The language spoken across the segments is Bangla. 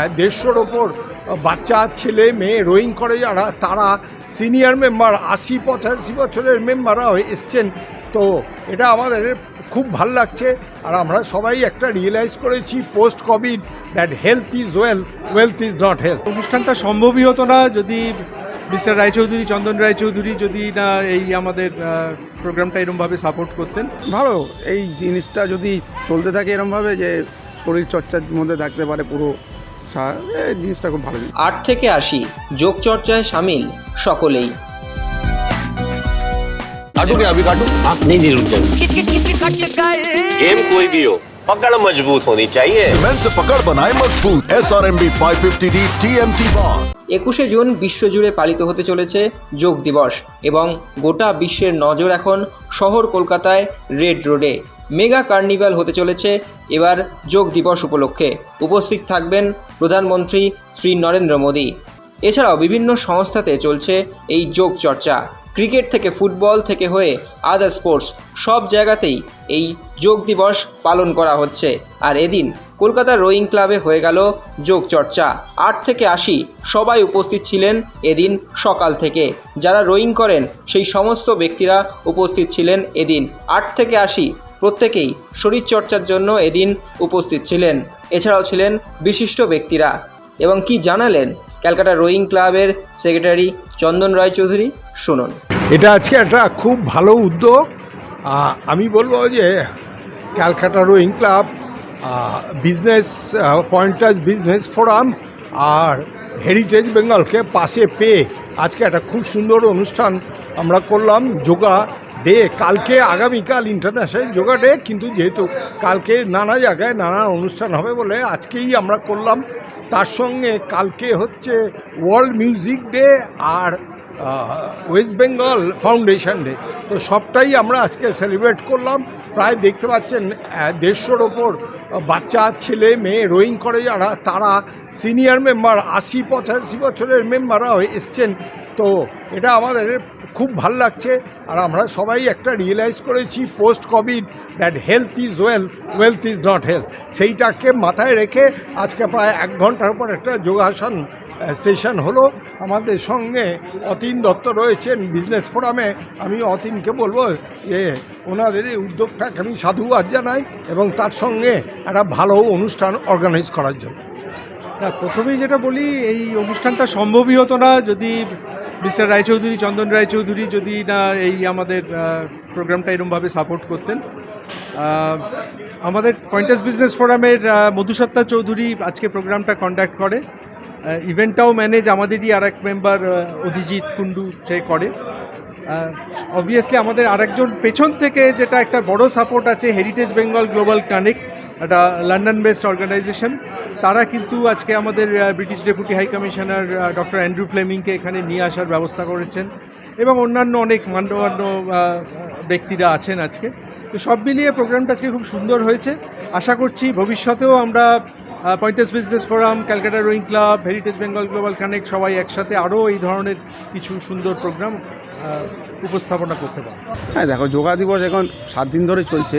150-র ওপর বাচ্চা ছেলে মেয়ে রোয়িং করে যারা, তারা সিনিয়র মেম্বার 80-85 বছরের মেম্বাররাও এসছেন। তো এটা আমাদের খুব ভাল লাগছে। আর আমরা সবাই একটা রিয়েলাইজ করেছি post Covid that health is wealth is not health. অনুষ্ঠানটা সম্ভবই হতো না যদি মিস্টার রায়চৌধুরী, চন্দন রায়চৌধুরী যদি না এই আমাদের প্রোগ্রামটা এরমভাবে সাপোর্ট করতেন। ভালো, এই জিনিসটা যদি চলতে থাকে এরমভাবে যে শরীর চর্চার মধ্যে থাকতে পারে পুরো, এই জিনিসটা খুব ভালো। 8 থেকে 80 যোগ চর্চায় সামিল সকলেই। काटू क्या अभी काटू? नहीं रुक जाओ। गेम कोई भी हो, पकड़ मजबूत होनी चाहिए। सीमेंट से पकड़ बनाए मजबूत। SRMB 550D TMT bar। 21শে জুন বিশ্বজুড়ে পালিত হতে চলেছে যোগ দিবস এবং গোটা বিশ্বের নজর এখন শহর কলকাতায় রেড রোডে। মেগা কার্নিভাল হতে চলেছে এবার যোগ দিবস উপলক্ষে। উপস্থিত থাকবেন প্রধানমন্ত্রী শ্রী নরেন্দ্র মোদী। এছাড়াও বিভিন্ন সংস্থাতে চলছে এই যোগ চর্চা। ক্রিকেট থেকে ফুটবল থেকে হয়ে আদার স্পোর্টস সব জায়গাতেই এই যোগ দিবস পালন করা হচ্ছে। আর এদিন কলকাতার রোয়িং ক্লাবে হয়ে গেল যোগ চর্চা। 8 থেকে 80 সবাই উপস্থিত ছিলেন এদিন সকাল থেকে। যারা রোয়িং করেন সেই সমস্ত ব্যক্তিরা উপস্থিত ছিলেন এদিন। 8 থেকে 80 প্রত্যেকেই শরীরচর্চার জন্য এদিন উপস্থিত ছিলেন। এছাড়াও ছিলেন বিশিষ্ট ব্যক্তিরা। এবং কি জানালেন ক্যালকাটা রোয়িং ক্লাবের সেক্রেটারি চন্দন রায়চৌধুরী, শুনুন। এটা আজকে একটা খুব ভালো উদ্যোগ। আমি বলবো যে Calcutta rowing club, business pointers business forum আর হেরিটেজ বেঙ্গলকে পাশে পেয়ে আজকে একটা খুব সুন্দর অনুষ্ঠান আমরা করলাম। যোগা ডে কালকে, আগামীকাল ইন্টারন্যাশনাল যোগা ডে, কিন্তু যেহেতু কালকে নানা জায়গায় নানা অনুষ্ঠান হবে বলে আজকেই আমরা করলাম। তার সঙ্গে কালকে হচ্ছে ওয়ার্ল্ড মিউজিক ডে আর ওয়েস্ট বেঙ্গল ফাউন্ডেশন ডে। তো সবটাই আমরা আজকে সেলিব্রেট করলাম। প্রায় দেখতে পাচ্ছেন 150-র ওপর বাচ্চা ছেলে মেয়ে রোয়িং করে যারা, তারা সিনিয়র মেম্বার 80-85 বছরের মেম্বাররাও এসছেন। তো এটা আমাদের খুব ভাল লাগছে। আর আমরা সবাই একটা রিয়েলাইজ করেছি post Covid that health is wealth is not health. সেইটাকে মাথায় রেখে আজকে প্রায় 1 ঘন্টার পর একটা যোগাসন সেশন হলো। আমাদের সঙ্গে অতীন দত্ত রয়েছেন বিজনেস ফোরামে। আমি অতীনকে বলবো যে ওনাদের এই উদ্যোগটাকে আমি সাধুবাদ জানাই এবং তার সঙ্গে একটা ভালো অনুষ্ঠান অর্গানাইজ করার জন্য। প্রথমেই যেটা বলি, এই অনুষ্ঠানটা সম্ভবই হতো না যদি মিস্টার রায়চৌধুরী, চন্দন রায়চৌধুরী যদি না এই আমাদের প্রোগ্রামটা এরমভাবে সাপোর্ট করতেন। আমাদের পয়েন্টার্স বিজনেস ফোরামের মধুসত্তা চৌধুরী আজকে প্রোগ্রামটা কন্ডাক্ট করে। ইভেন্টটাও ম্যানেজ আমাদেরই আর এক মেম্বার অধিজিৎ কুন্ডু সে করে। অবভিয়াসলি আমাদের আরেকজন পেছন থেকে যেটা একটা বড় সাপোর্ট আছে, হেরিটেজ বেঙ্গল গ্লোবাল কানেক্ট, একটা লন্ডন বেসড অর্গানাইজেশন। তারা কিন্তু আজকে আমাদের British deputy high commissioner doctor Andrew ফ্লেমিংকে এখানে নিয়ে আসার ব্যবস্থা করেছেন এবং অন্যান্য অনেক মান্যগণ্য ব্যক্তিরা আছেন আজকে। তো সব মিলিয়ে প্রোগ্রামটা আজকে খুব সুন্দর হয়েছে। আশা করছি ভবিষ্যতেও আমরা pointers business forum, Calcutta rowing club, heritage Bengal global connect সবাই একসাথে আরও এই ধরনের কিছু সুন্দর প্রোগ্রাম উপস্থাপনা করতে পারব। হ্যাঁ দেখো, যোগা দিবস এখন 7 দিন ধরে চলছে।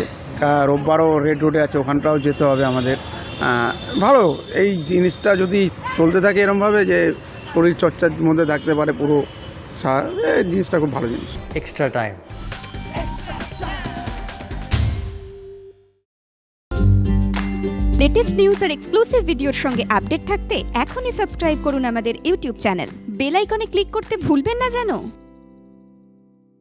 রোববারও রেড রোডে আছে, ওখানটাও যেতে হবে আমাদের। ভালো, এই জিনিসটা যদি চলতে থাকে এরমভাবে যে শরীর চর্চার মধ্যে থাকতে পারে পুরো, এই জিনিসটা খুব ভালো জিনিস। Extra time. লেটেস্ট নিউজ আর এক্সক্লুসিভ ভিডিওর সঙ্গে আপডেট থাকতে এখনই সাবস্ক্রাইব করুন আমাদের ইউটিউব চ্যানেল। বেল আইকনে ক্লিক করতে ভুলবেন না যেন।